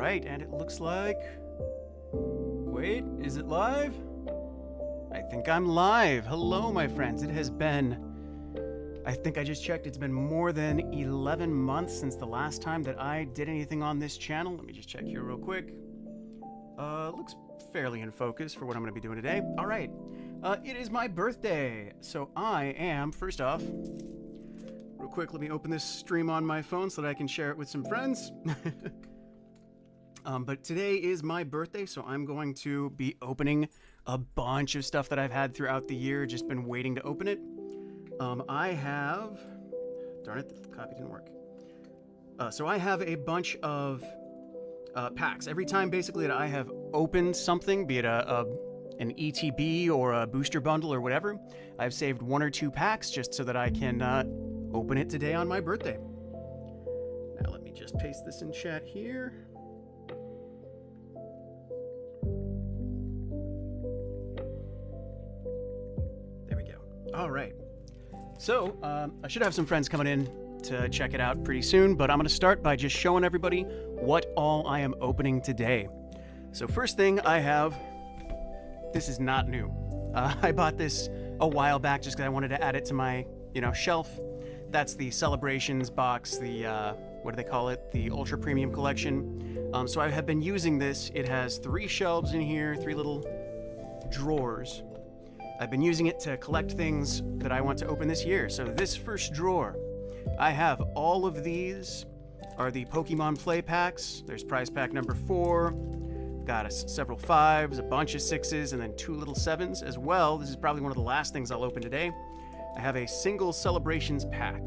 right, and it looks like... Wait, is it live? I think I'm live. Hello, my friends. It has been... I think I just checked. It's been more than 11 months since the last time that I did anything on this channel. Let me just check here real quick. Looks fairly in focus for what I'm going to be doing today. All right. It is my birthday. So I am, first off... Real quick, let me open this stream on my phone so that I can share it with some friends. But today is my birthday, so I'm going to be opening a bunch of stuff that I've had throughout the year, just been waiting to open it. I have... Darn it, the copy didn't work. So I have a bunch of packs. Every time, basically, that I have opened something, be it an ETB or a booster bundle or whatever, I've saved 1 or 2 packs just so that I can open it today on my birthday. Now let me just paste this in chat here. There we go. All right. So I should have some friends coming in to check it out pretty soon, but I'm going to start by just showing everybody what all I am opening today. So first thing I have, this is not new. I bought this a while back just because I wanted to add it to my, shelf. That's the Celebrations box, the, what do they call it? The Ultra Premium Collection. So I have been using this. It has 3 shelves in here, 3 little drawers. I've been using it to collect things that I want to open this year. So this first drawer, I have all of these are the Pokemon Play Packs. There's prize pack number 4. Got several 5s, a bunch of 6s, and then 2 little 7s as well. This is probably one of the last things I'll open today. I have a single Celebrations pack.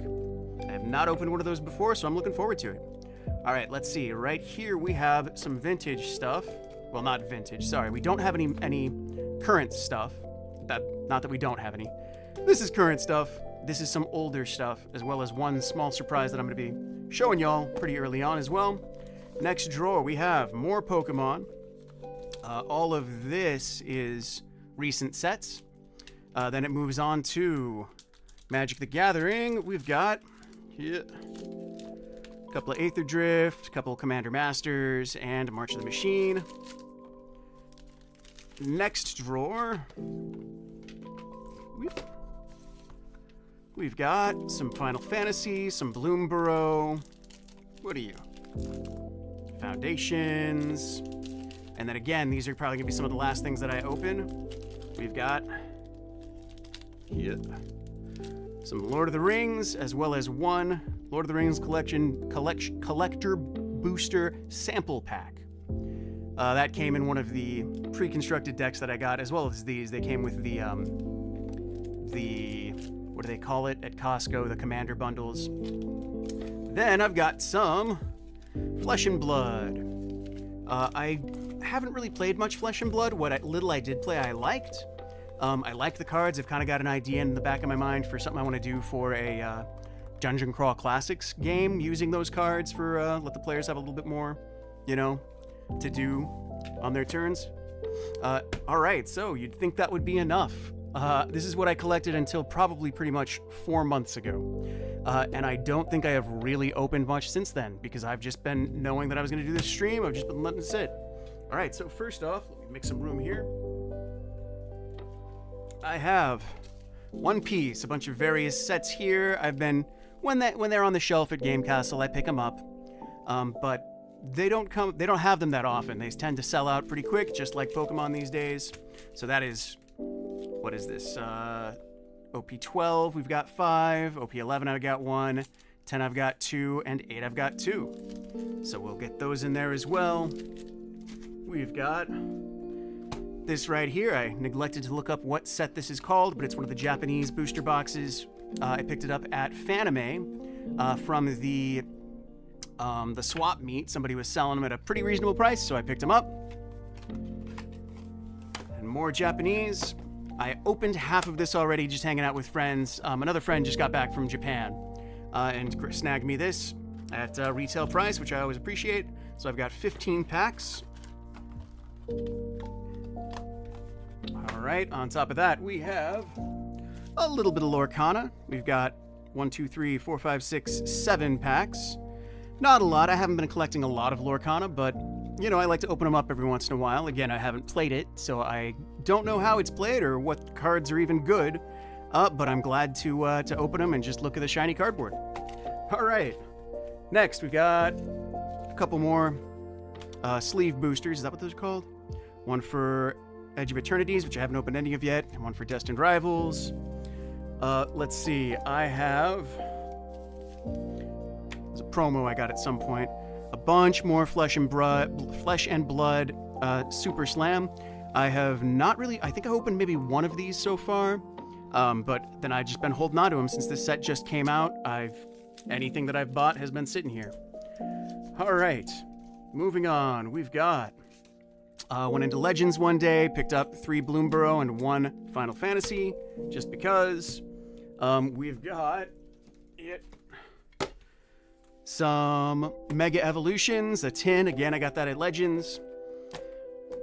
I have not opened one of those before, so I'm looking forward to it. All right, let's see. Right here we have some vintage stuff. Well, not vintage, sorry. We don't have any current stuff. Not that we don't have any. This is current stuff. This is some older stuff, as well as one small surprise that I'm going to be showing y'all pretty early on as well. Next drawer, we have more Pokemon. All of this is recent sets. Then it moves on to Magic the Gathering. We've got a couple of Aether Drift, a couple of Commander Masters, and March of the Machine. Next drawer, we've got some Final Fantasy, some Bloomborough. What are you? Foundations. And then again, these are probably going to be some of the last things that I open. We've got some Lord of the Rings, as well as one Lord of the Rings collector booster sample pack. That came in one of the pre-constructed decks that I got, as well as these. They came with the what do they call it at Costco, the Commander bundles. Then I've got some Flesh and Blood. I haven't really played much Flesh and Blood. What little I did play, I liked. I liked the cards. I've kind of got an idea in the back of my mind for something I want to do for a Dungeon Crawl Classics game, using those cards for let the players have a little bit more, to do on their turns. All right, so you'd think that would be enough. This is what I collected until probably pretty much 4 months ago. And I don't think I have really opened much since then, because I've just been knowing that I was going to do this stream. I've just been letting it sit. All right, so first off, let me make some room here. I have One Piece, a bunch of various sets here. I've been, when they're on the shelf at Game Castle, I pick them up. But they don't have them that often. They tend to sell out pretty quick, just like Pokemon these days. So that is, what is this? OP12, we've got 5. OP11, I've got 1. 10, I've got 2. And 8, I've got 2. So we'll get those in there as well. We've got this right here. I neglected to look up what set this is called, but it's one of the Japanese booster boxes. I picked it up at Fanime from the swap meet. Somebody was selling them at a pretty reasonable price, so I picked them up. And more Japanese. I opened half of this already, just hanging out with friends. Another friend just got back from Japan and snagged me this at retail price, which I always appreciate. So I've got 15 packs. All right, on top of that, we have a little bit of Lorcana. We've got 1, 2, 3, 4, 5, 6, 7 packs. Not a lot. I haven't been collecting a lot of Lorcana, but you know, I like to open them up every once in a while. Again, I haven't played it, so I don't know how it's played or what cards are even good. But I'm glad to open them and just look at the shiny cardboard. All right. Next, we got a couple more sleeve boosters. Is that what those are called? One for Edge of Eternities, which I haven't opened any of yet, and one for Destined Rivals. Let's see. I have... There's a promo I got at some point. A bunch more Flesh and Blood Super Slam. I have not really... I think I opened maybe one of these so far. But then I've just been holding on to them since this set just came out. Anything that I've bought has been sitting here. All right. Moving on. We've got... went into Legends one day, picked up 3 Bloomborough and 1 Final Fantasy, just because. We've got some Mega Evolutions, a tin. Again, I got that at Legends.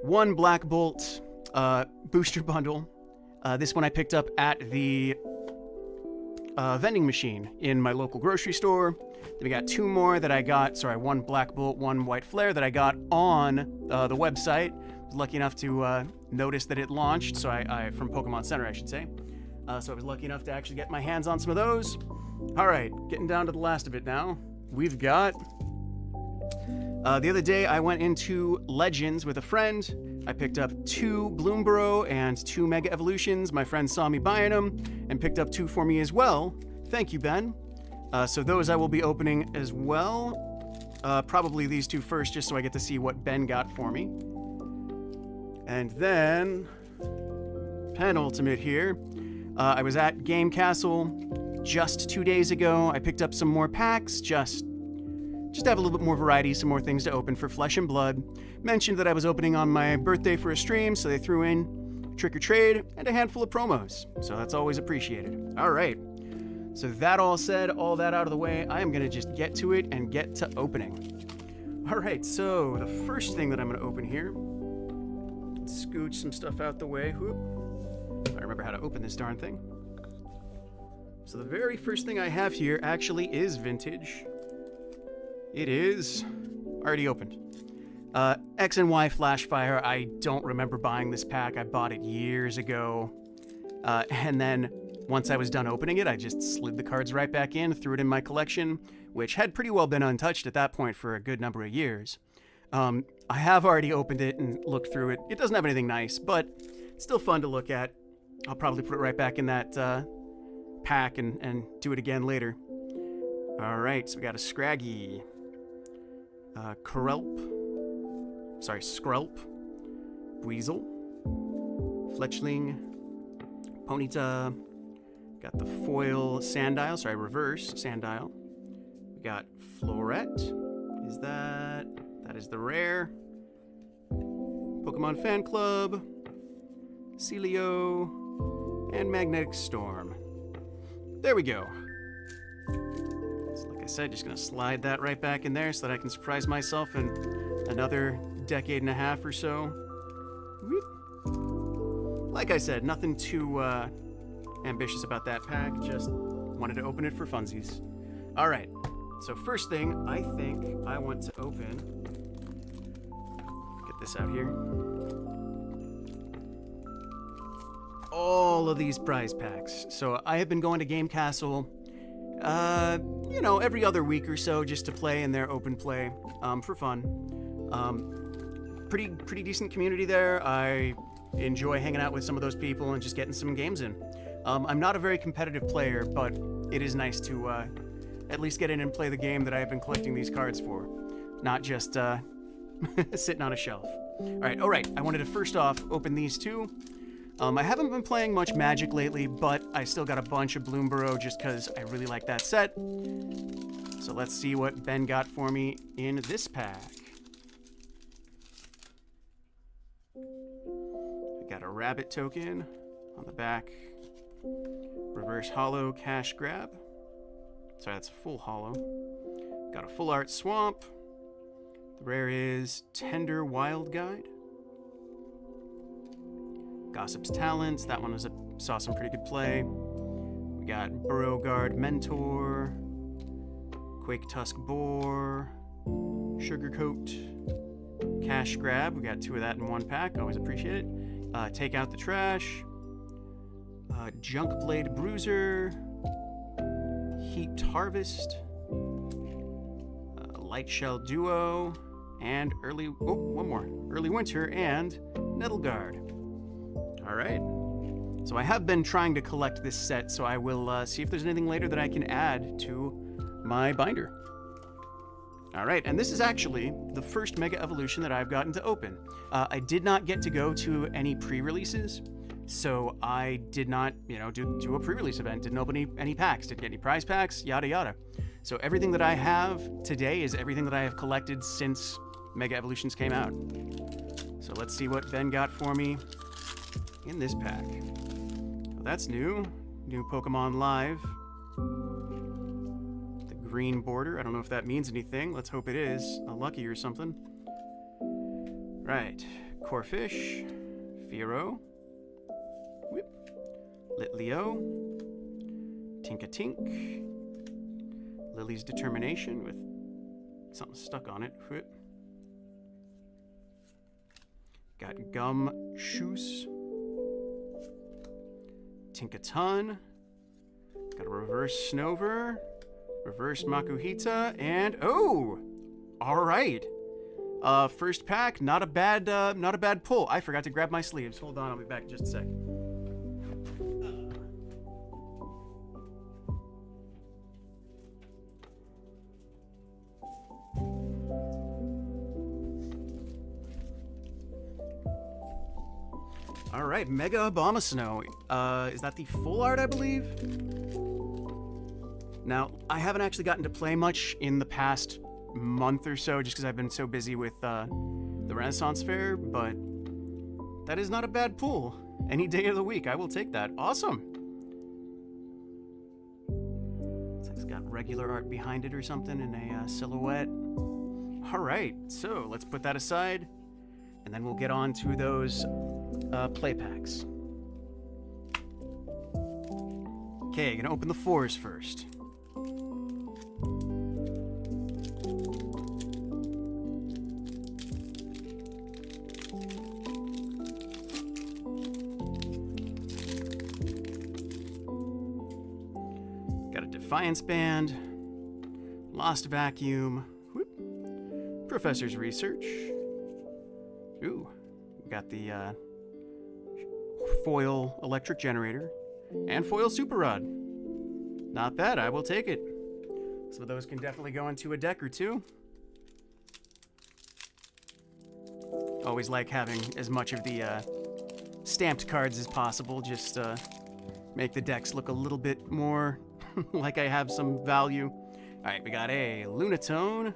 1 Black Bolt booster bundle. This one I picked up at the vending machine in my local grocery store. Then we got 2 more that I got. Sorry, 1 Black Bolt, 1 White Flare that I got on the website. I was lucky enough to notice that it launched. So I from Pokemon Center, I should say. So I was lucky enough to actually get my hands on some of those. All right, getting down to the last of it now. We've got... the other day, I went into Legends with a friend. I picked up 2 Bloomborough and 2 Mega Evolutions. My friend saw me buying them and picked up 2 for me as well. Thank you, Ben. So those I will be opening as well. Probably these 2 first, just so I get to see what Ben got for me. And then... penultimate here. I was at Game Castle just 2 days ago. I picked up some more packs, just to have a little bit more variety, some more things to open for Flesh and Blood. Mentioned that I was opening on my birthday for a stream, so they threw in Trick or Trade and a handful of promos. So that's always appreciated. All right. So that all said, all that out of the way, I am going to just get to it and get to opening. All right, so the first thing that I'm going to open here, scooch some stuff out the way. Whoop. I remember how to open this darn thing. So the very first thing I have here actually is vintage. It is already opened. X and Y Flashfire. I don't remember buying this pack. I bought it years ago. And then once I was done opening it, I just slid the cards right back in, threw it in my collection, which had pretty well been untouched at that point for a good number of years. I have already opened it and looked through it. It doesn't have anything nice, but it's still fun to look at. I'll probably put it right back in that pack and do it again later. All right, so we got a Scraggy, Skrelp, Weasel, Fletchling, Ponyta, got the foil Sandile, sorry, reverse Sandile. We got Floret, that is the rare. Pokemon Fan Club, Celio, and Magnetic Storm. There we go. So like I said, just gonna slide that right back in there so that I can surprise myself in another decade and a half or so. Whoop. Like I said, nothing too ambitious about that pack, just wanted to open it for funsies. All right, so first thing I think I want to open, get this out here. All of these prize packs. So I have been going to Game Castle, you know, every other week or so just to play in their open play for fun. Pretty decent community there. I enjoy hanging out with some of those people and just getting some games in. I'm not a very competitive player, but it is nice to at least get in and play the game that I have been collecting these cards for, not just sitting on a shelf. All right. I wanted to first off open these 2. I haven't been playing much Magic lately, but I still got a bunch of Bloomborough just because I really like that set. So let's see what Ben got for me in this pack. We got a Rabbit token on the back. Reverse Holo Cash Grab. Sorry, that's a full holo. Got a full art Swamp. The rare is Tender Wild Guide. Gossip's Talents, that one saw some pretty good play. We got Beauregard Mentor, Quake Tusk Boar, Sugarcoat, Cash grab. We got 2 of that in 1 pack. Always appreciate it. Take out the trash. Junk Blade Bruiser. Heaped Harvest. Light Shell Duo. And one more. Early Winter and Nettle Guard. Alright. So I have been trying to collect this set, so I will see if there's anything later that I can add to my binder. Alright, and this is actually the first Mega Evolution that I've gotten to open. I did not get to go to any pre-releases, so I did not, do a pre-release event. Didn't open any packs, didn't get any prize packs, yada yada. So everything that I have today is everything that I have collected since Mega Evolutions came out. So let's see what Ben got for me in this pack. Well, that's new. New Pokemon Live. The green border. I don't know if that means anything. Let's hope it is. A lucky or something. Right. Corphish. Fearow. Whip. Litleo. Tinkatink. Lily's Determination with something stuck on it. Whip. Got Gumshoos. Tinkaton. Got a Reverse Snover. Reverse Makuhita. And alright. First pack, not a bad pull. I forgot to grab my sleeves. Hold on, I'll be back in just a sec. Alright, Mega Abomasnow. Is that the full art, I believe? Now, I haven't actually gotten to play much in the past month or so, just because I've been so busy with the Renaissance Fair, but that is not a bad pull. Any day of the week, I will take that. Awesome! Looks like it's got regular art behind it or something in a silhouette. Alright, so let's put that aside, and then we'll get on to those play packs. Okay, gonna open the 4s first. Got a Defiance Band, Lost Vacuum, whoop, Professor's Research. Ooh, got the foil electric generator and foil super rod. Not bad, I will take it. Some of those can definitely go into a deck or two. Always like having as much of the stamped cards as possible, just make the decks look a little bit more like I have some value. Alright, we got a Lunatone,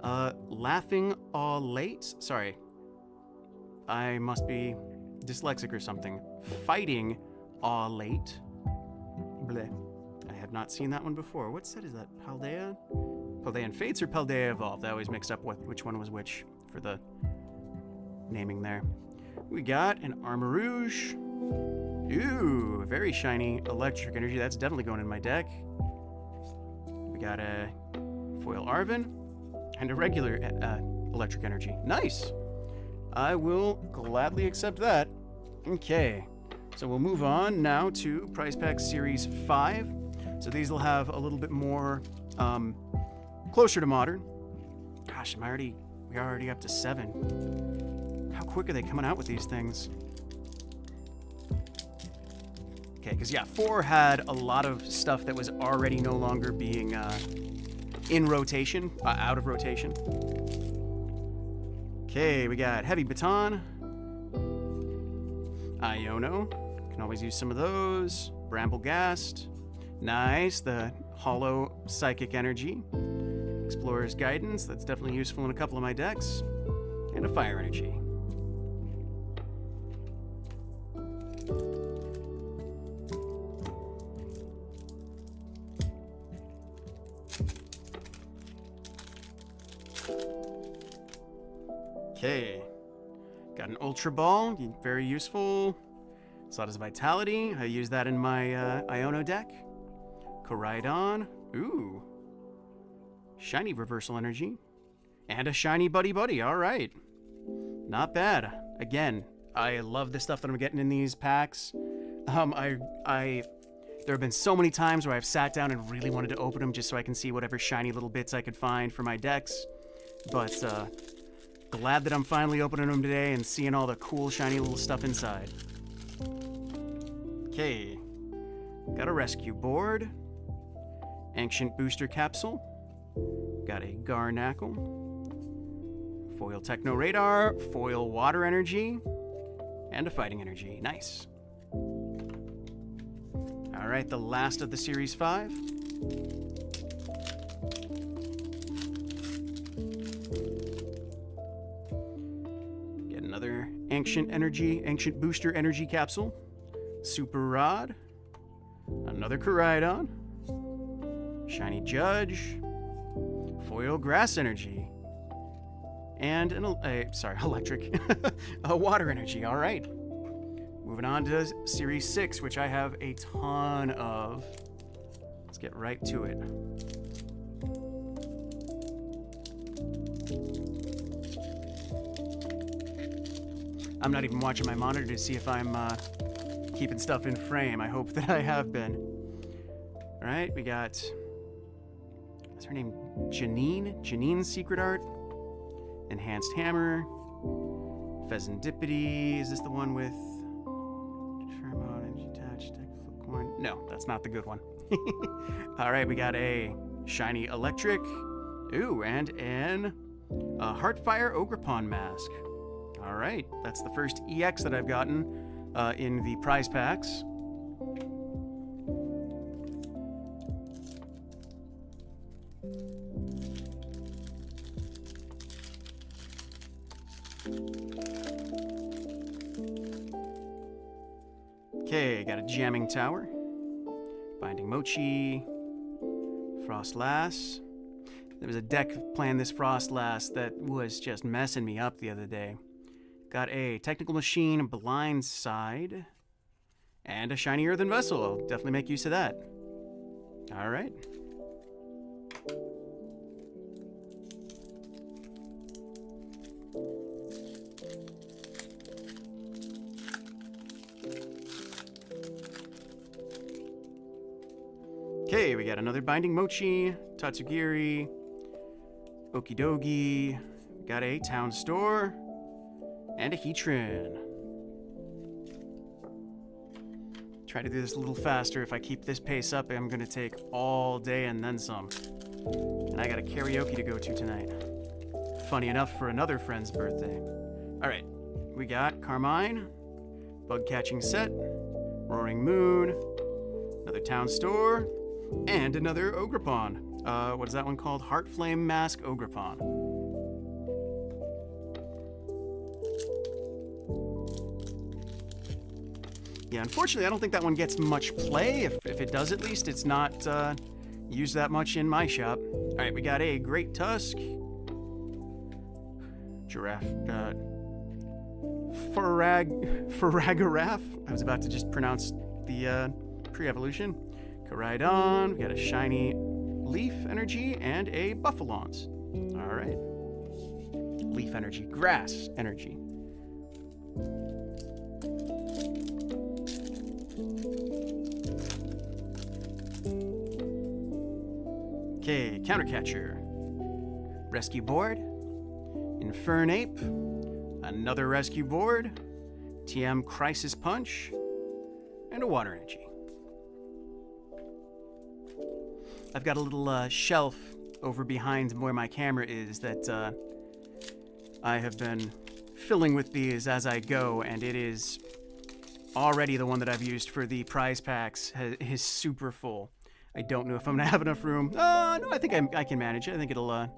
Laughing Late. Sorry, I must be dyslexic or something. Fighting Late. Bleh. I have not seen that one before. What set is that? Paldea? Paldean Fates or Paldea Evolved? I always mixed up which one was which for the naming there. We got an Armarouge. Ooh, very shiny electric energy. That's definitely going in my deck. We got a foil Arven and a regular electric energy. Nice! I will gladly accept that. Okay, so we'll move on now to Prize Pack Series 5. So these will have a little bit more, closer to modern. Gosh, we're already up to 7. How quick are they coming out with these things? Okay, because yeah, 4 had a lot of stuff that was already no longer being in rotation, out of rotation. Okay, we got Heavy Baton, Iono, can always use some of those, Bramblegast, nice, the Hollow Psychic Energy, Explorer's Guidance, that's definitely useful in a couple of my decks, and a Fire Energy. Okay, got an Ultra Ball, very useful. Slot Vitality, I use that in my Iono deck. Koraidon, ooh. Shiny Reversal Energy. And a shiny Buddy Buddy. All right. Not bad. Again, I love the stuff that I'm getting in these packs. There have been so many times where I've sat down and really wanted to open them just so I can see whatever shiny little bits I could find for my decks. But glad that I'm finally opening them today and seeing all the cool shiny little stuff inside. Okay, got a rescue board, ancient booster capsule, got a Garnackle, foil Techno Radar, foil Water Energy, and a Fighting Energy. Nice. All right, the last of the Series 5. Get another Ancient Booster Energy Capsule. Super Rod. Another Koraidon. Shiny Judge. Foil Grass Energy. And electric. A Water Energy, all right. Moving on to Series 6, which I have a ton of. Let's get right to it. I'm not even watching my monitor to see if I'm keeping stuff in frame. I hope that I have been. All right, we got, what's her name? Janine? Janine's Secret Art. Enhanced Hammer. Pheasantipity. Is this the one with No, that's not the good one. All right, we got a shiny Electric. Ooh, and an Heartfire Ogerpon mask. All right, that's the first EX that I've gotten in the prize packs. Okay, got a Jamming Tower, Binding Mochi, Frostlass. There was a deck playing this Frostlass that was just messing me up the other day. Got a Technical Machine Blindside, and a shiny Earthen Vessel. I'll definitely make use of that. All right. Okay, we got another Binding Mochi, Tatsugiri, Okidogi, got a Town Store, and a Heatran. Try to do this a little faster. If I keep this pace up, I'm gonna take all day and then some. And I got a karaoke to go to tonight. Funny enough, for another friend's birthday. All right, we got Carmine, Bug Catching Set, Roaring Moon, another Town Store, and another Ogerpon. What is that one called? Heartflame Mask Ogerpon. Yeah, unfortunately, I don't think that one gets much play. If it does, at least, it's not used that much in my shop. All right, we got a Great Tusk, Giraffe, Faragiraf. I was about to just pronounce the pre-evolution. Koraidon, we got a shiny Leaf Energy, and a Buffalons. All right. Leaf Energy, Grass Energy. Okay, Countercatcher. Rescue Board. Infernape. Another Rescue Board. TM Crisis Punch. And a Water Energy. I've got a little shelf over behind where my camera is that I have been filling with these as I go, and it is already the one that I've used for the prize packs is super full. I don't know if I'm gonna have enough room. No, I think I can manage it. I think it'll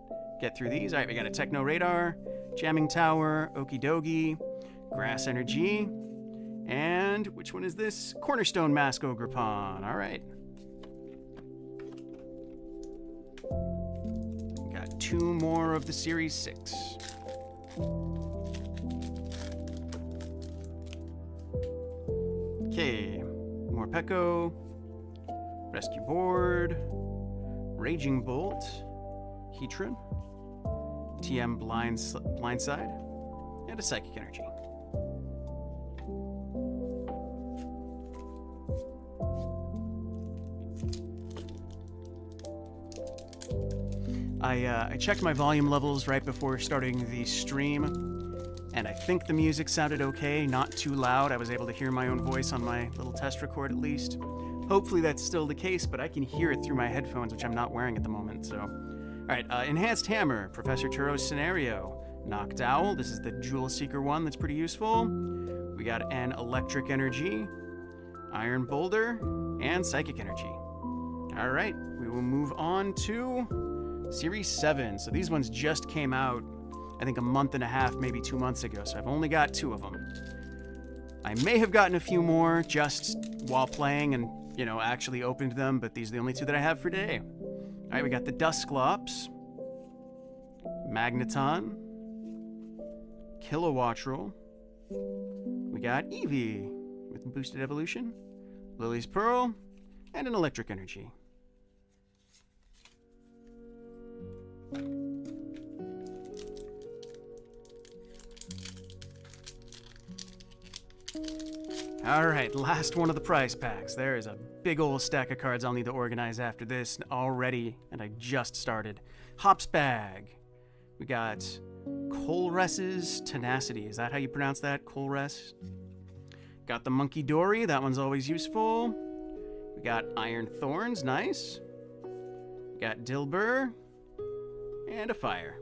get through these. All right, we got a Techno Radar, Jamming Tower, Okidogi, Grass Energy, and which one is this? Cornerstone Mask Ogerpon. All right. Got 2 more of the Series 6. Okay, Morpeko, Rescue Board, Raging Bolt, Heatran, TM Blindside, and a Psychic Energy. I checked my volume levels right before starting the stream, and I think the music sounded okay, not too loud. I was able to hear my own voice on my little test record at least. Hopefully that's still the case, but I can hear it through my headphones, which I'm not wearing at the moment, so. Alright, Enhanced Hammer, Professor Turo's Scenario, Knocked Owl, this is the Jewel Seeker one that's pretty useful. We got an Electric Energy, Iron Boulder, and Psychic Energy. Alright, we will move on to Series 7. So these ones just came out, I think a month and a half, maybe 2 months ago, so I've only got 2 of them. I may have gotten a few more just while playing and, you know, actually opened them, but these are the only 2 that I have for today. Alright, we got the Dusclops, Magneton, Kilowattrel, we got Eevee with Boosted Evolution, Lily's Pearl, and an Electric Energy. Alright, last one of the prize packs. There is a big old stack of cards I'll need to organize after this already, and I just started. Hops Bag. We got Colress's Tenacity. Is that how you pronounce that? Colress? Got the Monkey Dory. That one's always useful. We got Iron Thorns. Nice. We got Dilbur. And a Fire.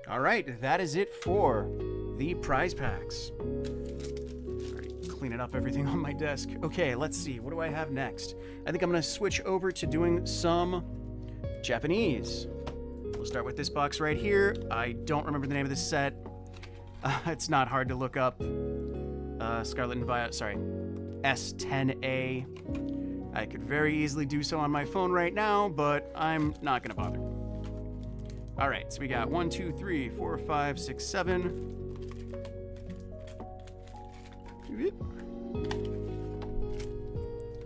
Alright, that is it for the prize packs. Cleaning up everything on my desk. Okay, let's see. What do I have next? I think I'm going to switch over to doing some Japanese. We'll start with this box right here. I don't remember the name of this set. It's not hard to look up. Scarlet and Violet, sorry. S10A. I could very easily do so on my phone right now, but I'm not going to bother. Alright, so we got 1, 2, 3, 4, 5, 6, 7.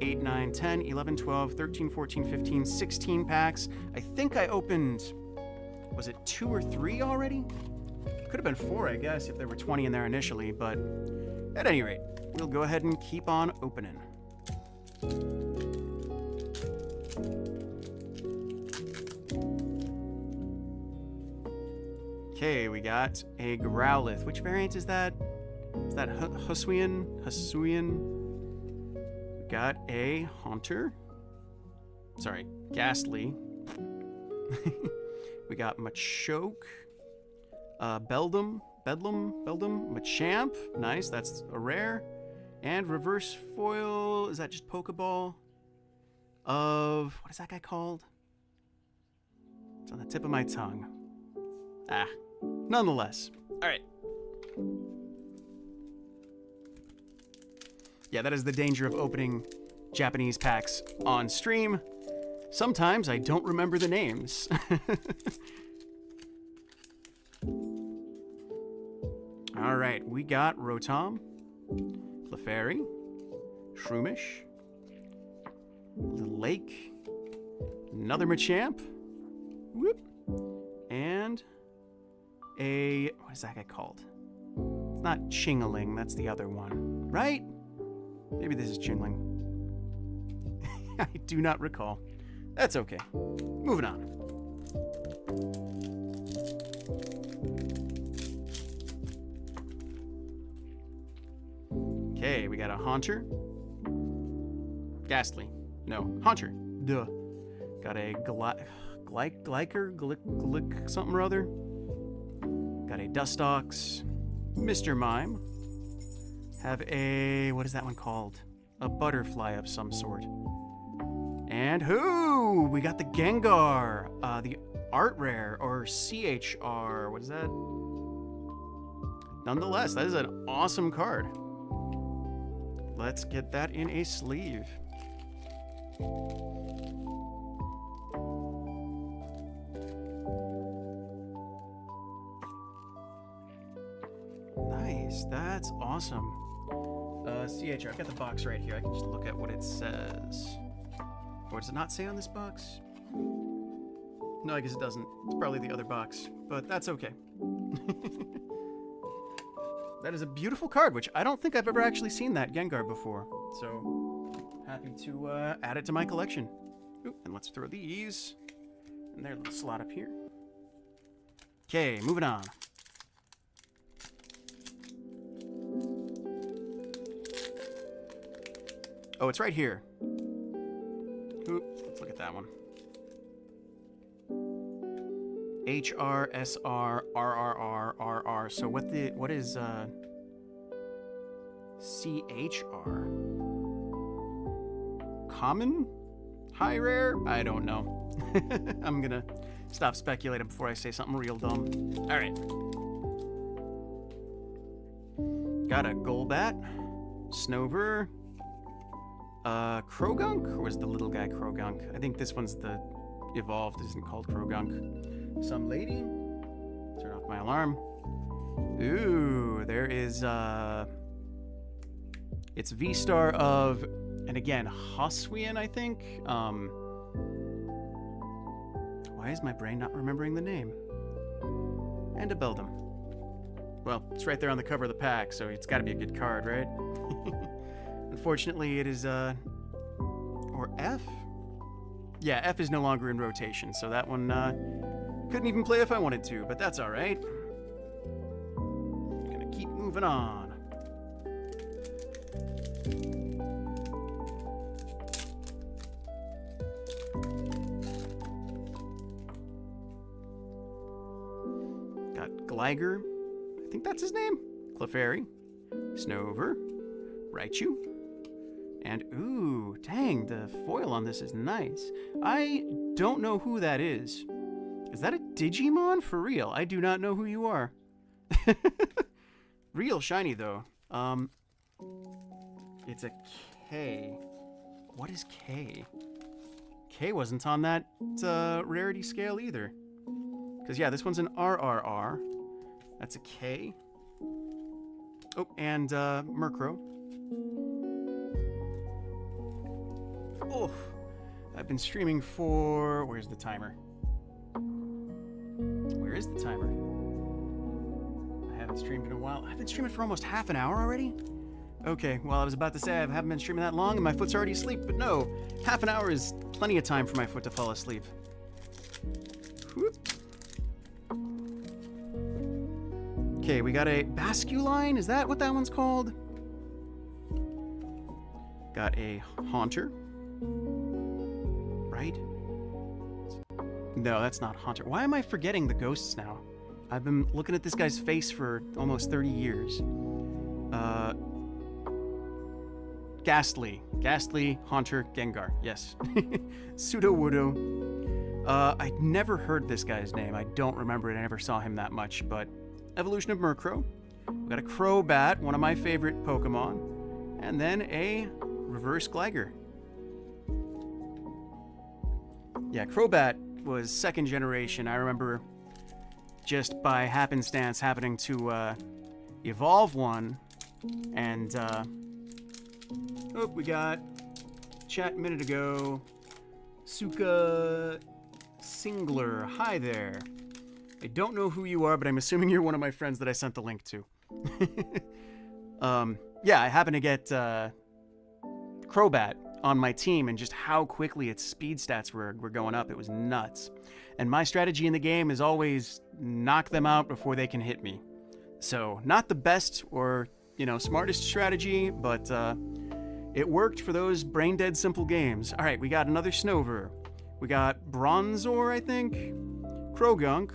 8, 9, 10, 11, 12, 13, 14, 15, 16 packs. I think I opened, was it 2 or 3 already? Could have been 4, I guess, if there were 20 in there initially, but at any rate, we'll go ahead and keep on opening. Okay, we got a Growlithe. Which variant is that? Is that Hisuian? We got a Haunter. Sorry, Ghastly. We got Machoke. Bedlam, Machamp. Nice, that's a rare. And reverse foil, is that just Pokeball? Of, what is that guy called? It's on the tip of my tongue. Nonetheless. Alright. Yeah, that is the danger of opening Japanese packs on stream. Sometimes I don't remember the names. Alright, we got Rotom, Clefairy, Shroomish, Little Lake, another Machamp, whoop, and a, what is that guy called? It's not Chingling, that's the other one, right? Maybe this is Chingling. I do not recall. That's okay. Moving on. Okay, we got a Haunter. Ghastly. No, Haunter. Duh. Got a Glick, something or other. Got a Dustox. Mr. Mime. Have a, what is that one called? A butterfly of some sort. And who? We got the Gengar. The Art Rare, or CHR. What is that? Nonetheless, that is an awesome card. Let's get that in a sleeve. Nice, that's awesome. CHR, I've got the box right here. I can just look at what it says. Or does it not say on this box? No, I guess it doesn't. It's probably the other box, but that's okay. That is a beautiful card, which I don't think I've ever actually seen that Gengar before. So, happy to add it to my collection. Ooh, and let's throw these in their little slot up here. Okay, moving on. Oh, it's right here. Ooh, let's look at that one. HRSR RRR. So what is CHR? Common? High rare? I don't know. I'm gonna stop speculating before I say something real dumb. Alright. Got a Golbat, Snover, Krogunk? Or was the little guy Krogunk? I think this one's the evolved, isn't called Krogunk. Some lady. Turn off my alarm. Ooh, there is it's V-Star of, and again, Hoswian, I think. Why is my brain not remembering the name? And a Beldum. Well, it's right there on the cover of the pack, so it's got to be a good card, right? Unfortunately, it is or F? Yeah, F is no longer in rotation, so that one couldn't even play if I wanted to, but that's all right. Gonna keep moving on. Got Gligar, I think that's his name. Clefairy, Snover, Raichu, and ooh, dang, the foil on this is nice. I don't know who that is. Is that a Digimon? For real? I do not know who you are. Real shiny, though. It's a K. What is K? K wasn't on that rarity scale either. Because, yeah, this one's an RRR. That's a K. Oh, and Murkrow. Oh, I've been streaming for... Where's the timer? Where is the timer? I haven't streamed in a while. I've been streaming for almost half an hour already? Okay, well, I was about to say I haven't been streaming that long and my foot's already asleep, but no. Half an hour is plenty of time for my foot to fall asleep. Whoop. Okay, we got a Basculine. Is that what that one's called? Got a Haunter. Right? No, that's not Haunter. Why am I forgetting the ghosts now? I've been looking at this guy's face for almost 30 years. Ghastly. Ghastly, Haunter, Gengar. Yes. Sudowoodo. I'd never heard this guy's name. I don't remember it. I never saw him that much, but evolution of Murkrow. We got a Crobat, one of my favorite Pokemon. And then a reverse Gligar. Yeah, Crobat was second generation. I remember just by happenstance happening to evolve one. And, oh, we got chat a minute ago. Suka Singler. Hi there. I don't know who you are, but I'm assuming you're one of my friends that I sent the link to. Yeah, I happened to get Crobat on my team, and just how quickly its speed stats were going up. It was nuts. And my strategy in the game is always knock them out before they can hit me. So, not the best or, smartest strategy, but it worked for those brain-dead simple games. All right, we got another Snover. We got Bronzor, I think. Krogunk.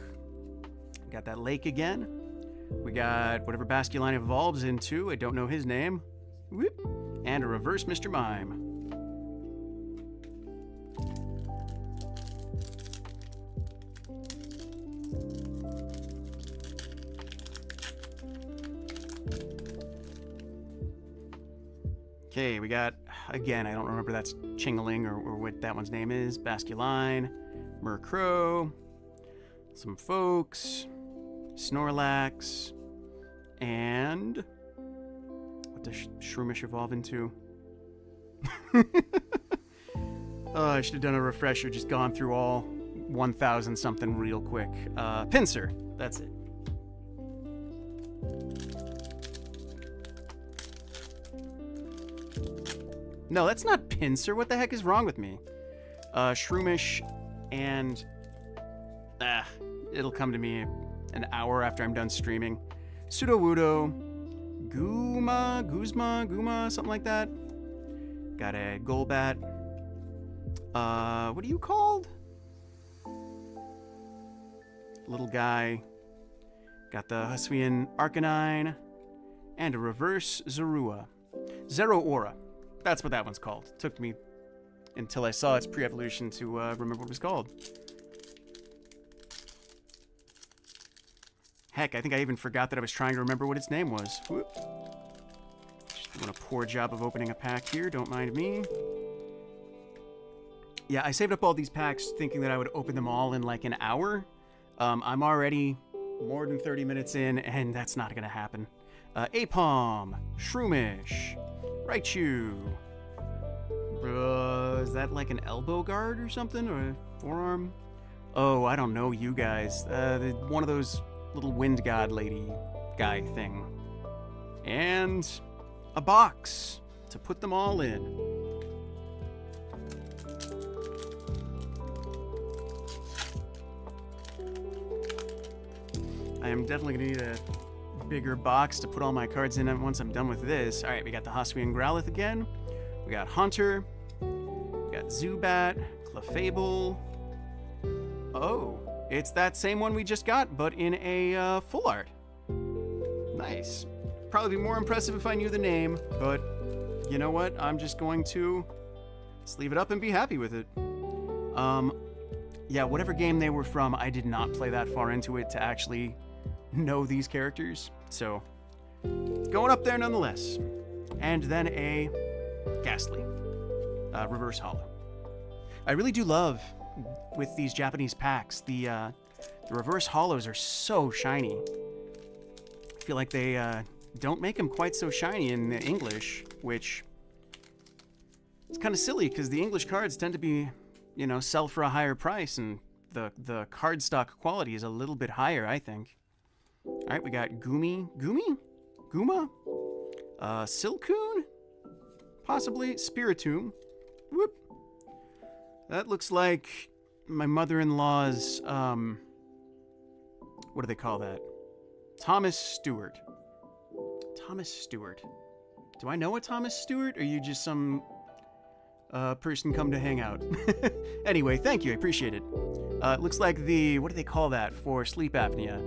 We got that lake again. We got whatever Basculine evolves into. I don't know his name. Whoop. And a reverse Mr. Mime. Okay, we got, again, I don't remember that's Chingaling or what that one's name is. Basculine, Murkrow, some folks, Snorlax, and what does Shroomish evolve into? Oh, I should have done a refresher, just gone through all 1,000 something real quick. Pinsir. That's it. No, that's not Pinsir. What the heck is wrong with me? Shroomish and... it'll come to me an hour after I'm done streaming. Sudowoodo. Guzma, something like that. Got a Golbat. What are you called? Little guy. Got the Hisuian Arcanine. And a reverse Zorua. Zeraora. That's what that one's called. Took me until I saw its pre-evolution to remember what it was called. Heck, I think I even forgot that I was trying to remember what its name was. Whoop. Just doing a poor job of opening a pack here, don't mind me. Yeah, I saved up all these packs thinking that I would open them all in like an hour. I'm already more than 30 minutes in, and that's not gonna happen. Aipom, Shroomish, Raichu. Is that like an elbow guard or something, or a forearm? Oh, I don't know, you guys. One of those little wind god lady guy thing. And a box to put them all in. I am definitely gonna need a bigger box to put all my cards in once I'm done with this. All right, we got the Hisuian Growlithe again. We got Haunter. We got Zubat, Clefable. Oh, it's that same one we just got, but in a full art. Nice. Probably be more impressive if I knew the name, but you know what? I'm just going to sleeve it up and be happy with it. Yeah, whatever game they were from, I did not play that far into it to actually know these characters, so it's going up there nonetheless. And then a Ghastly, reverse holo. I really do love with these Japanese packs, the reverse holos are so shiny. I feel like they don't make them quite so shiny in the English, which is kind of silly because the English cards tend to be, you know, sell for a higher price, and the cardstock quality is a little bit higher, I think. All right, we got Guma, Silcoon, possibly Spiritomb. Whoop. That looks like my mother-in-law's, what do they call that? Thomas Stewart. Thomas Stewart. Do I know a Thomas Stewart, or are you just some person come to hang out? Anyway, thank you, I appreciate it. It looks like the, what do they call that for sleep apnea?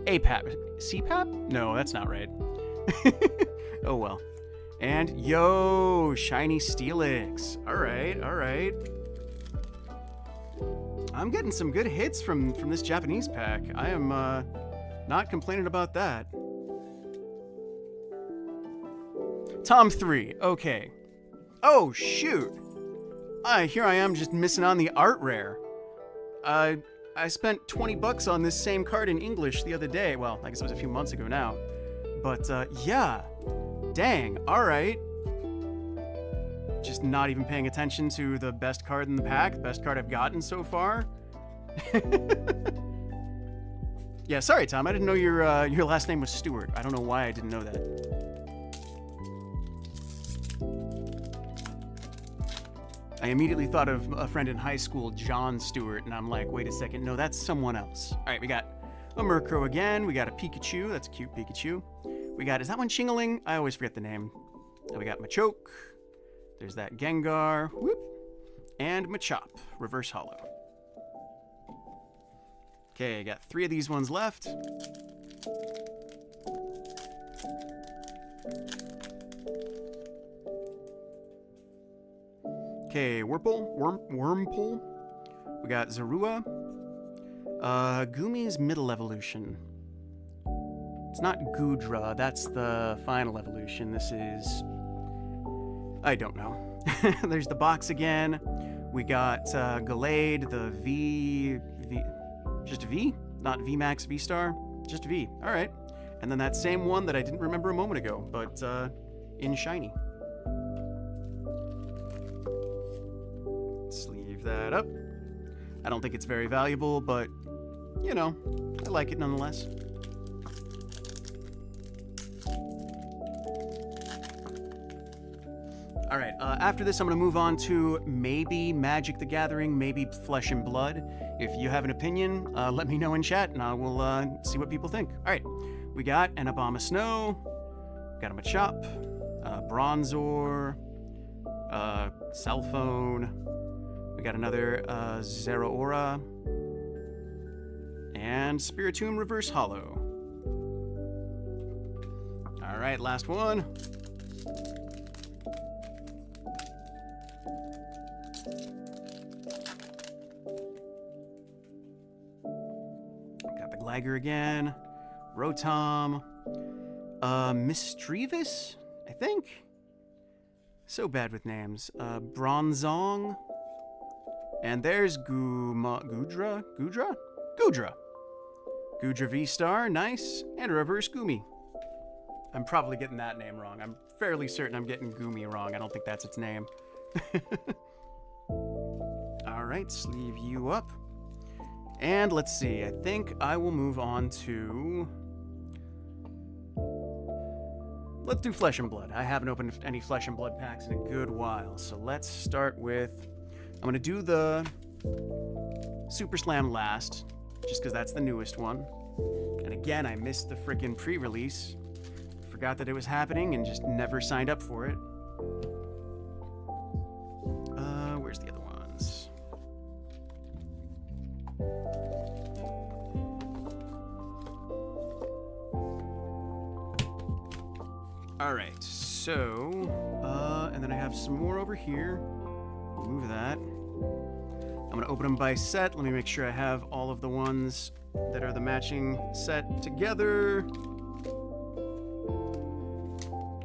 APAP. CPAP? No, that's not right. Oh well. And yo, shiny Steelix. All right. I'm getting some good hits from this Japanese pack. I am not complaining about that. Tom 3. Okay. Oh shoot. Here I am just missing on the art rare. I spent $20 on this same card in English the other day. Well, I guess it was a few months ago now. But, yeah. Dang, alright. Just not even paying attention to the best card in the pack, the best card I've gotten so far. Yeah, sorry, Tom. I didn't know your last name was Stewart. I don't know why I didn't know that. I immediately thought of a friend in high school, John Stewart, and I'm like, wait a second, no, that's someone else. All right, we got a Murkrow again. We got a Pikachu. That's a cute Pikachu. We got, is that one Chingaling? I always forget the name. And we got Machoke. There's that Gengar. Whoop. And Machop, reverse holo. Okay, I got 3 of these ones left. Okay, Wurmple. We got Zorua. Gumi's middle evolution. It's not Goodra, that's the final evolution. This is... I don't know. There's the box again. We got Gallade, the V... Just V? Not VMAX V-Star? Just V. Alright. And then that same one that I didn't remember a moment ago, but in shiny. Sleeve that up. I don't think it's very valuable, but, you know, I like it nonetheless. Alright, after this I'm going to move on to maybe Magic the Gathering, maybe Flesh and Blood. If you have an opinion, let me know in chat and I will see what people think. Alright, we got an Obama Snow, got a Machop, Bronzor, Cell Phone, we got another Zeraora, and Spiritomb Reverse Hollow. Alright, last one. Got the Gligar again, Rotom, Misdreavus, I think? So bad with names. Bronzong, and there's Goodra V-Star, nice, and a Reverse Goomy. I'm probably getting that name wrong. I'm fairly certain I'm getting Goomy wrong. I don't think that's its name. Alright, sleeve you up. And let's see, I think I will move on to... Let's do Flesh and Blood. I haven't opened any Flesh and Blood packs in a good while. So let's start with... I'm going to do the Super Slam last, just because that's the newest one. And again, I missed the frickin' pre-release. Forgot that it was happening and just never signed up for it. Where's the other ones? Alright, so, and then I have some more over here. Move that. I'm gonna open them by set. Let me make sure I have all of the ones that are the matching set together.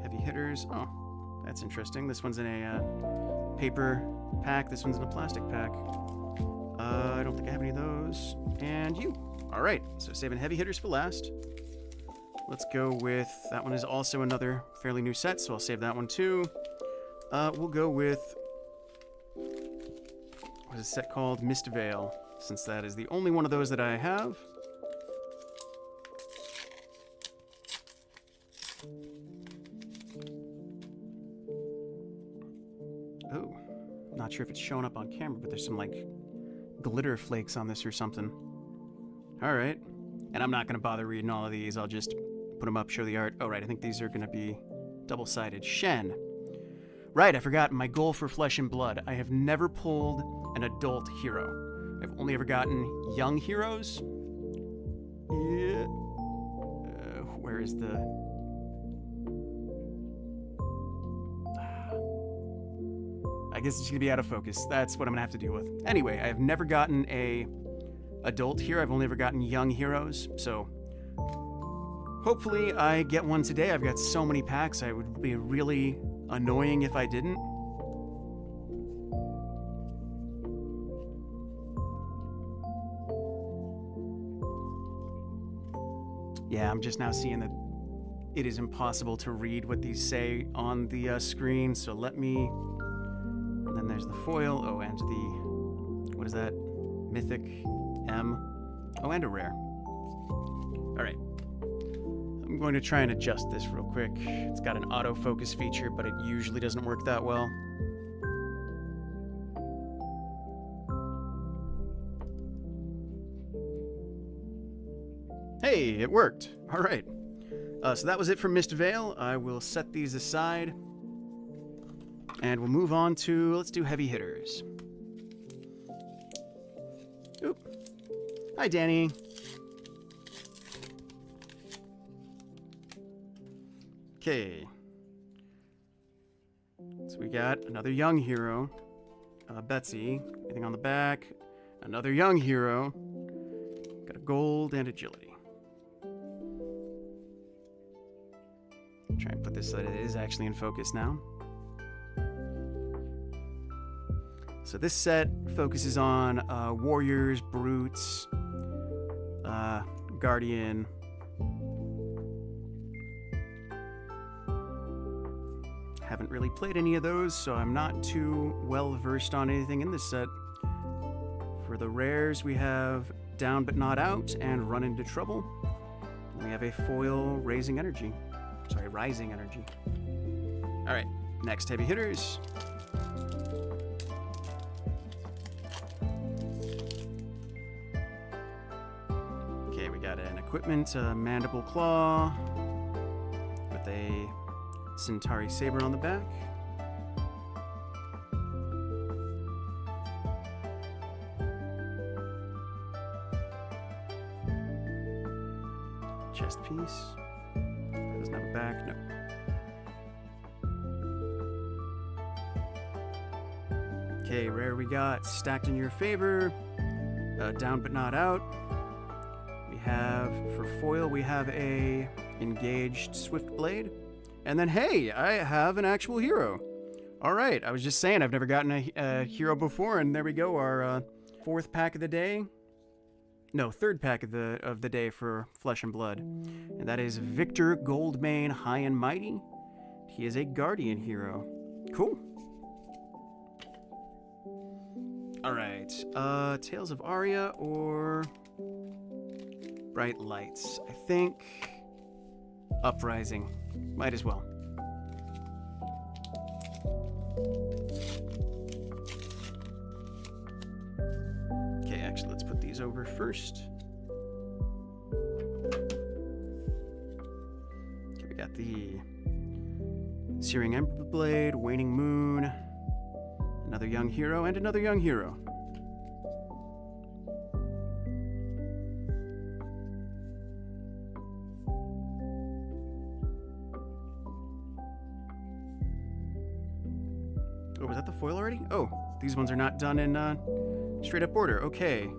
Heavy hitters. Oh, that's interesting. This one's in a paper pack. This one's in a plastic pack. I don't think I have any of those. And you. All right, so saving heavy hitters for last. Let's go with, that one is also another fairly new set, so I'll save that one too. We'll go with, what is a set called? Mistveil, since that is the only one of those that I have. Oh, not sure if it's showing up on camera, but there's some like glitter flakes on this or something. All right, and I'm not gonna bother reading all of these. I'll just put them up, show the art. Oh, right, I think these are gonna be double-sided. Shen. Right, I forgot my goal for Flesh and Blood. I have never pulled an adult hero. I've only ever gotten young heroes. Yeah. Where is the... I guess it's gonna be out of focus. That's what I'm gonna have to deal with. Anyway, I've never gotten a adult hero. I've only ever gotten young heroes, so hopefully I get one today. I've got so many packs. I would be really annoying if I didn't. Yeah, I'm just now seeing that it is impossible to read what these say on the screen, so let me... And then there's the foil. Oh, and the... What is that? Mythic M. Oh, and a rare. Alright. I'm going to try and adjust this real quick. It's got an autofocus feature, but it usually doesn't work that well. Hey, it worked. All right. So that was it for Mistveil. I will set these aside. And we'll move on to, let's do heavy hitters. Oop. Hi, Danny. Okay. So we got another young hero. Betsy. Anything on the back. Another young hero. Got a gold and agility. Try and put this so that it is actually in focus now. So this set focuses on warriors, brutes, guardian. Haven't really played any of those, so I'm not too well versed on anything in this set. For For the rares, we have Down But Not Out and Run Into Trouble. We have a foil Rising Energy. All right, next heavy hitters. Okay, we got an equipment, Mandible Claw with a Centauri Saber on the back. Chest piece. That doesn't have a back. No. Okay, rare we got Stacked in Your Favor. Down But Not Out. We have, for foil, we have a Engaged Swift Blade. And then, hey, I have an actual hero. All right, I was just saying I've never gotten a hero before, and there we go, our fourth pack of the day. No, third pack of the day for Flesh and Blood. And that is Victor Goldmane High and Mighty. He is a Guardian hero. Cool. Alright, Tales of Aria or Bright Lights. I think Uprising. Might as well. Okay, actually, let's put these over first. Okay, we got the Searing Ember Blade, Waning Moon, another young hero, and another young hero. Oh, was that the foil already? Oh, these ones are not done in straight up order. Okay.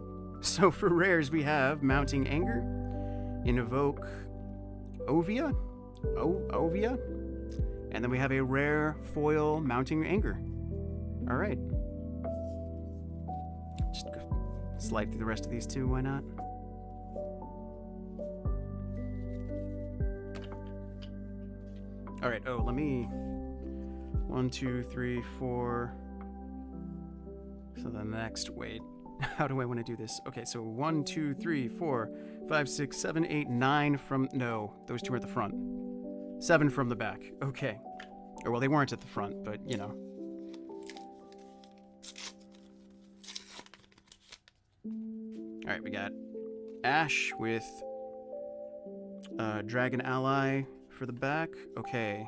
So for rares, we have Mounting Anger, Invoke Ovia, Ovia, and then we have a rare foil Mounting Anger. All right. Just go slide through the rest of these two, why not? All right, oh, let me, 1, 2, 3, 4. So the next, wait, how do I want to do this? Okay, so 1, 2, 3, 4, 5, 6, 7, 8, 9 from, no, those two are at the front. 7 from the back, okay. Or, well, they weren't at the front, but, you know. All right, we got Ash with Dragon Ally for the back. Okay,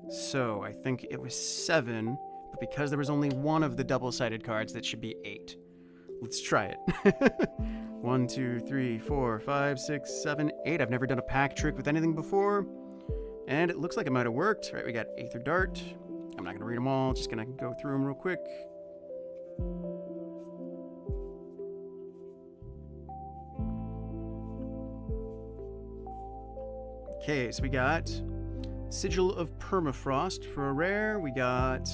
so I think it was 7, but because there was only one of the double-sided cards, that should be 8. Let's try it. 1, 2, 3, 4, 5, 6, 7, 8. I've never done a pack trick with anything before, and it looks like it might have worked. All right, we got Aether Dart. I'm not gonna read them all, just gonna go through them real quick. Okay, so we got Sigil of Permafrost for a rare. We got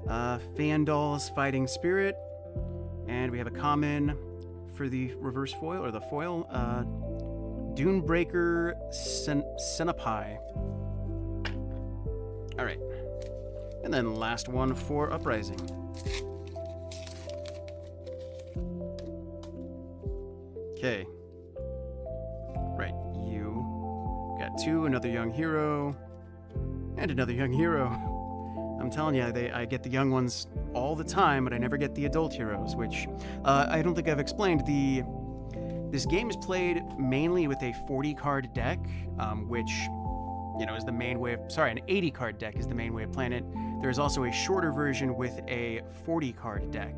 Fandal's Fighting Spirit. And we have a common for the reverse foil, or the foil, Dunebreaker Senapai. Alright. And then last one for Uprising. Okay. Right, you got 2, another young hero, and another young hero. I'm telling you, I get the young ones all the time, but I never get the adult heroes, which I don't think I've explained. This game is played mainly with a 40-card deck, which, you know, is the main way of, sorry, an 80-card deck is the main way of playing it. There's also a shorter version with a 40-card deck.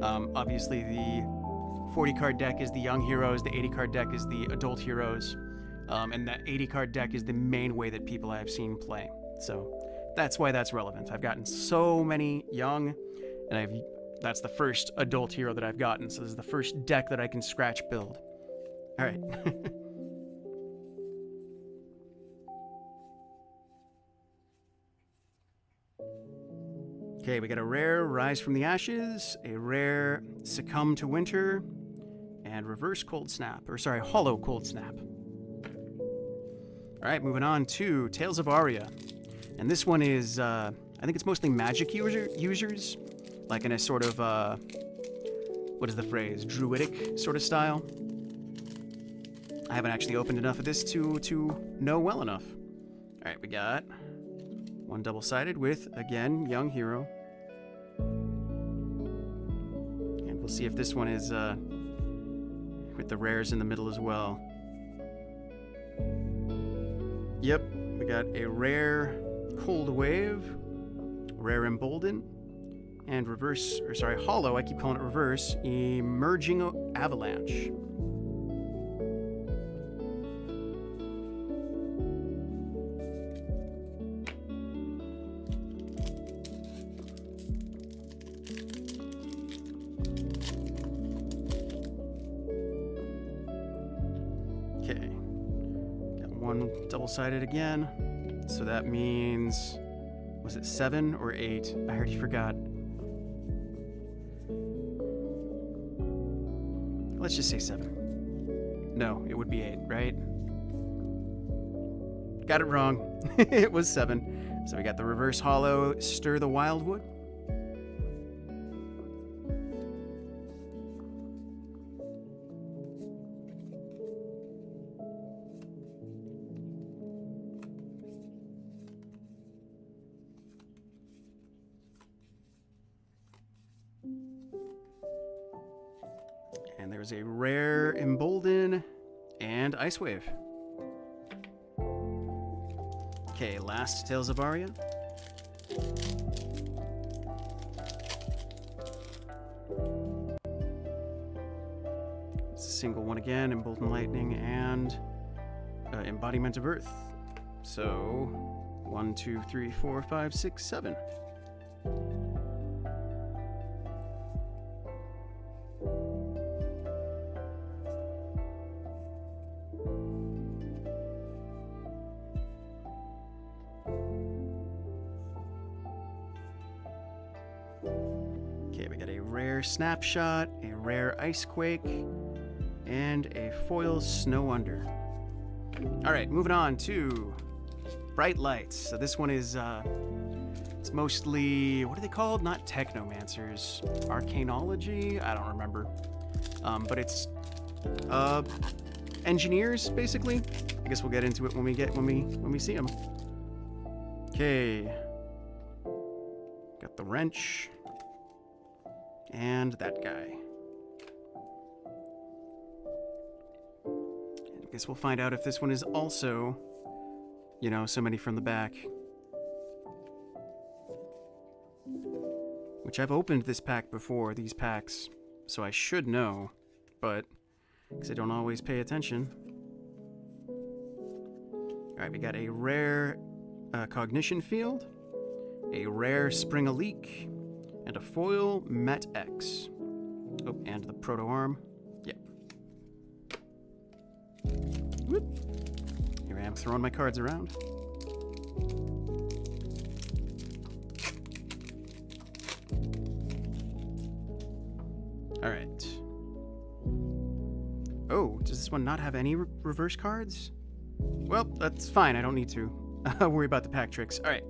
Obviously, the 40-card deck is the young heroes, the 80-card deck is the adult heroes, and that 80-card deck is the main way that people I've seen play. So that's why that's relevant. I've gotten so many young, and that's the first adult hero that I've gotten, so this is the first deck that I can scratch build. All right. Okay, we got a rare Rise from the Ashes, a rare Succumb to Winter, and reverse Cold Snap, or sorry, Hollow Cold Snap. All right, moving on to Tales of Aria. And this one is, I think it's mostly magic users, like in a sort of what is the phrase, druidic sort of style. I haven't actually opened enough of this to know well enough. All right, we got one double-sided with, again, Young Hero. And we'll see if this one is with the rares in the middle as well. Yep, we got a rare Cold Wave, rare Embolden, and reverse, or sorry, hollow, I keep calling it reverse, Emerging Avalanche. Okay, got one double-sided again, so that means, was it 7 or 8? I already forgot. Let's just say 7. No, it would be 8, right? Got it wrong. It was 7. So we got the reverse hollow, Stir the Wildwood. And there's a rare Embolden and Ice Wave. Okay, last Tales of Aria. It's a single one again, Embolden Lightning and Embodiment of Earth. So 1, 2, 3, 4, 5, 6, 7. Okay, we got a rare Snapshot, a rare Icequake, and a foil Snow Under. Alright, moving on to Bright Lights. So this one is, it's mostly, what are they called? Not Technomancers. Arcanology? I don't remember. But it's, engineers, basically. I guess we'll get into it when we see them. Okay. Got the wrench. And that guy. And I guess we'll find out if this one is also, you know, somebody from the back. Which I've opened this pack before, these packs, so I should know, but because I don't always pay attention. Alright, we got a rare Cognition Field, a rare Spring a Leak, and a foil Met X. Oh, and the Proto Arm. Yep. Whoop. Here I am throwing my cards around. Alright. Oh, does this one not have any reverse cards? Well, that's fine. I don't need to worry about the pack tricks. Alright.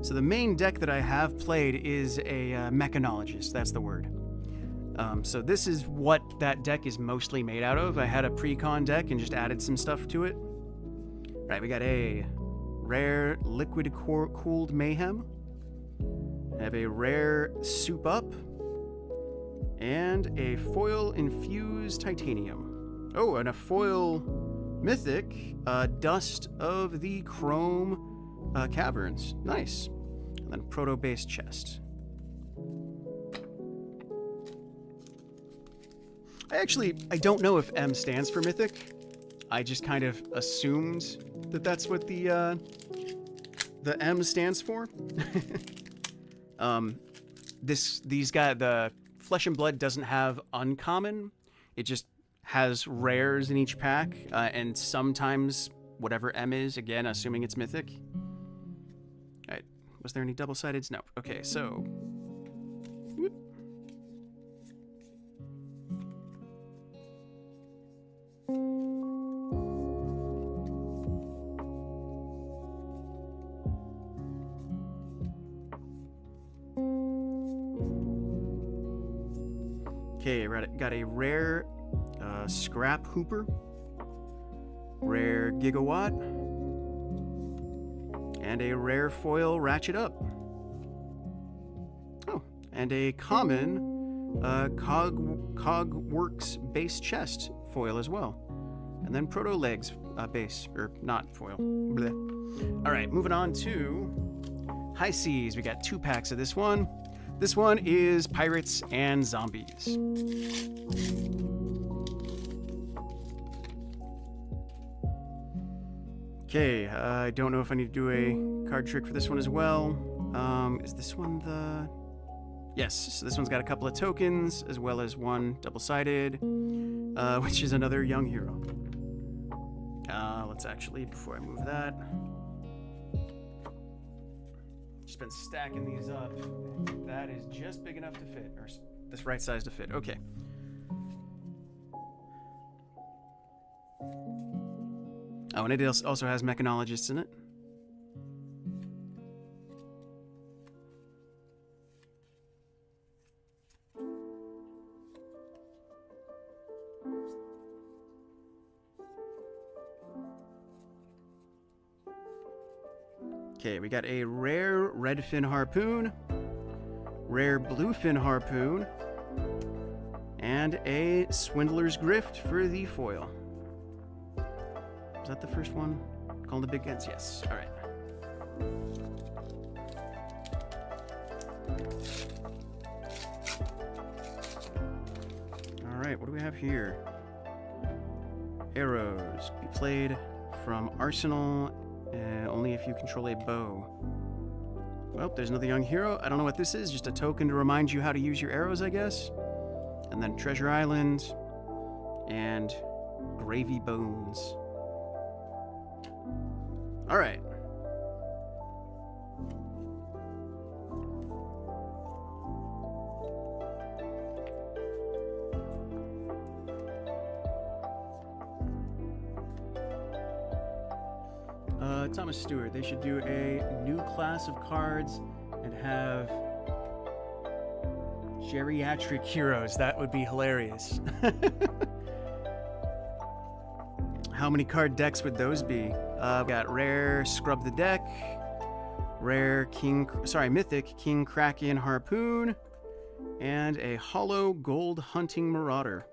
So the main deck that I have played is a Mechanologist, that's the word. So this is what that deck is mostly made out of. I had a pre-con deck and just added some stuff to it. Right, we got a rare Liquid Cooled Mayhem. I have a rare Soup Up. And a foil Infused Titanium. Oh, and a foil Mythic Dust of the Chrome Caverns. Nice. And then Proto-Base Chest. I don't know if M stands for Mythic. I just kind of assumed that that's what the M stands for. The Flesh and Blood doesn't have uncommon. It just has rares in each pack, and sometimes whatever M is, again, assuming it's Mythic. Alright, was there any double-sideds? No. Okay, so... Whoop. Okay, got a rare Scrap Hooper, rare Gigawatt, and a rare foil Ratchet Up. Oh, and a common Cogworks base chest foil as well. And then Proto Legs base, or not foil. Blech. All right, moving on to High Seas. We got 2 packs of this one. This one is Pirates and Zombies. Okay, I don't know if I need to do a card trick for this one as well. Is this one the... Yes, so this one's got a couple of tokens, as well as one double-sided, which is another young hero. Let's actually, before I move that... Just been stacking these up. That is just big enough to fit, or this right size to fit. Okay. Oh, and it also has Mechanologists in it. Okay, we got a rare Redfin Harpoon, rare Bluefin Harpoon, and a Swindler's Grift for the foil. Is that the first one? Calling the big guns? Yes. All right. All right, what do we have here? Arrows. Be played from Arsenal only if you control a bow. Well, there's another young hero. I don't know what this is. Just a token to remind you how to use your arrows, I guess. And then Treasure Island and Gravy Bones. All right. Thomas Stewart. They should do a new class of cards and have geriatric heroes. That would be hilarious. How many card decks would those be? We got rare Scrub the Deck, rare Mythic King Kraken Harpoon, and a hollow Gold Hunting Marauder.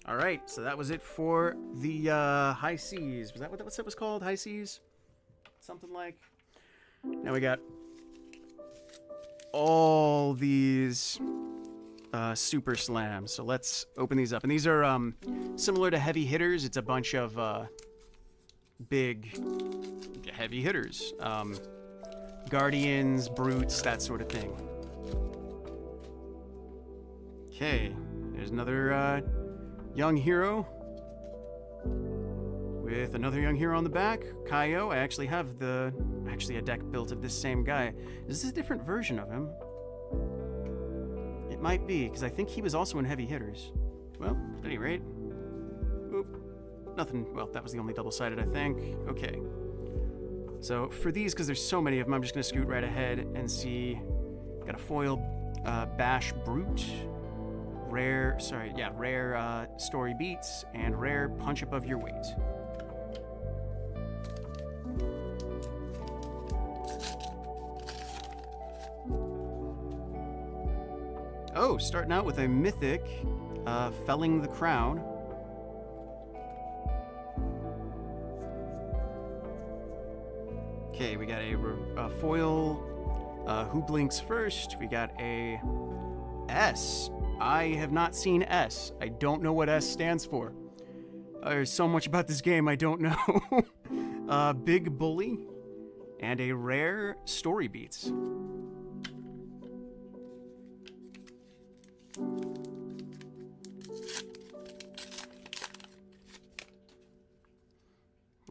All right, so that was it for the High Seas. Was that what that was called? High Seas? Something like. Now we got all these Super Slams. So let's open these up. And these are similar to heavy hitters. It's a bunch of big heavy hitters. Guardians, Brutes, that sort of thing. Okay, there's another young hero with another young hero on the back. Kaio. I actually have a deck built of this same guy. Is this a different version of him? It might be, because I think he was also in Heavy Hitters. Well, at any rate. Oop. Nothing. Well, that was the only double-sided, I think. Okay. So for these, because there's so many of them, I'm just going to scoot right ahead and see. Got a foil Bash Brute. Rare Story Beats, and rare Punch Above Your Weight. Oh, starting out with a mythic, Felling the Crown. Okay, we got a foil, Who Blinks First. We got a S. I have not seen S. I don't know what S stands for. There's so much about this game I don't know. Big Bully, and a rare Story Beats.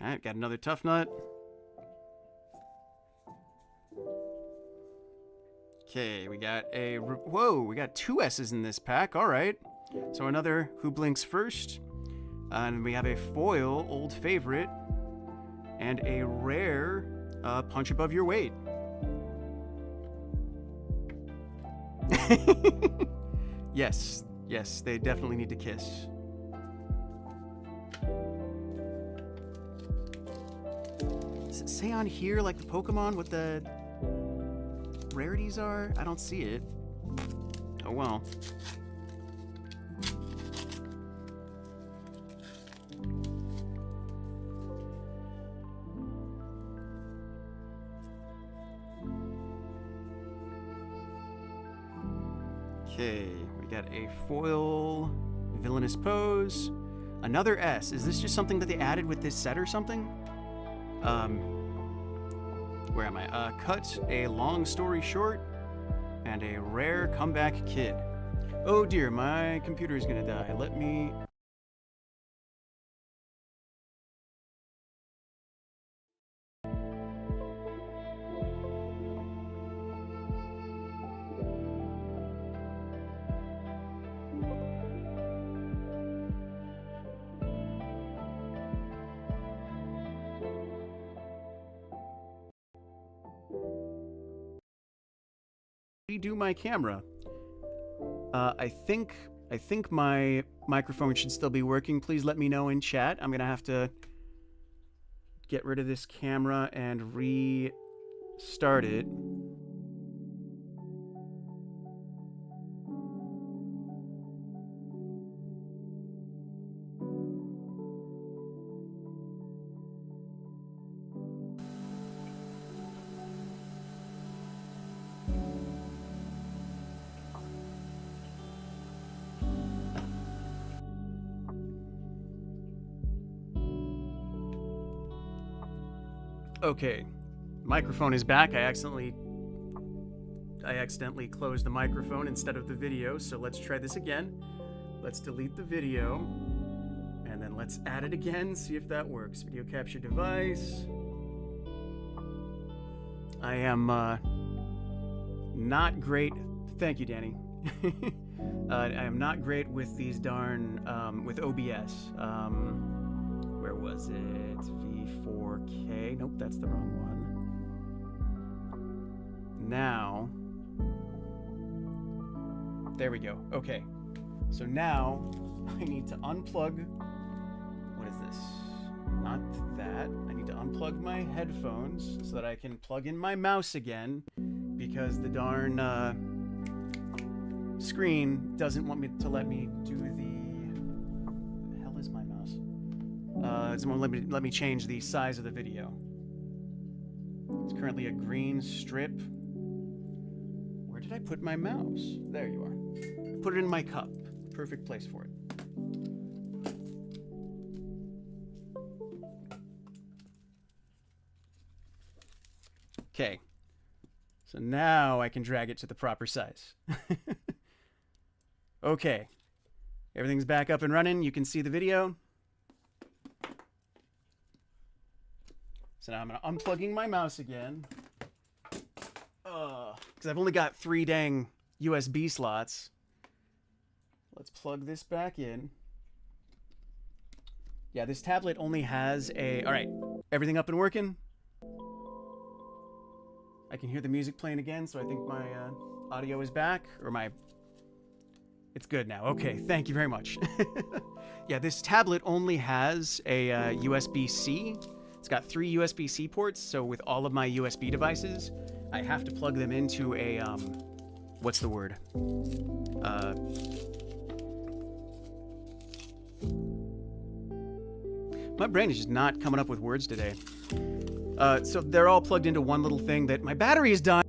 Alright, got another Tough Nut. Okay, we got we got 2 S's in this pack. All right. So another Who Blinks First. And we have a foil Old Favorite. And a rare Punch Above Your Weight. Yes, yes, they definitely need to kiss. Does it say on here, like the Pokemon, what the rarities are? I don't see it. Oh well. Okay, we got a foil, villainous pose, another S. Is this just something that they added with this set or something? Where am I? Cut a long story short, and a rare comeback kid. Oh dear, my computer is gonna die. Let me... redo my camera. I think my microphone should still be working. Please let me know in chat. I'm gonna have to get rid of this camera and restart it. Okay, microphone is back. I accidentally closed the microphone instead of the video, so let's try this again. Let's delete the video, and then let's add it again, see if that works. Video capture device. I am not great. Thank you, Danny. I am not great with these darn with OBS. Where was it? V4K. Nope, that's the wrong one. Now, there we go. Okay, so now I need to unplug. What is this? Not that. I need to unplug my headphones so that I can plug in my mouse again, because the darn screen doesn't want me to let me do the hell is my mouse? It won't let me change the size of the video. It's currently a green strip. Where did I put my mouse? There you are. I put it in my cup. Perfect place for it. Okay. So now I can drag it to the proper size. Okay. Everything's back up and running. You can see the video. So now I'm unplugging my mouse again. Because I've only got 3 dang USB slots. Let's plug this back in. Yeah, this tablet only has a... Alright, everything up and working? I can hear the music playing again, so I think my audio is back. Or my... It's good now. Okay, thank you very much. Yeah, this tablet only has a USB-C. It's got 3 USB-C ports, so with all of my USB devices, I have to plug them into a, what's the word? My brain is just not coming up with words today. So they're all plugged into one little thing that my battery is dying.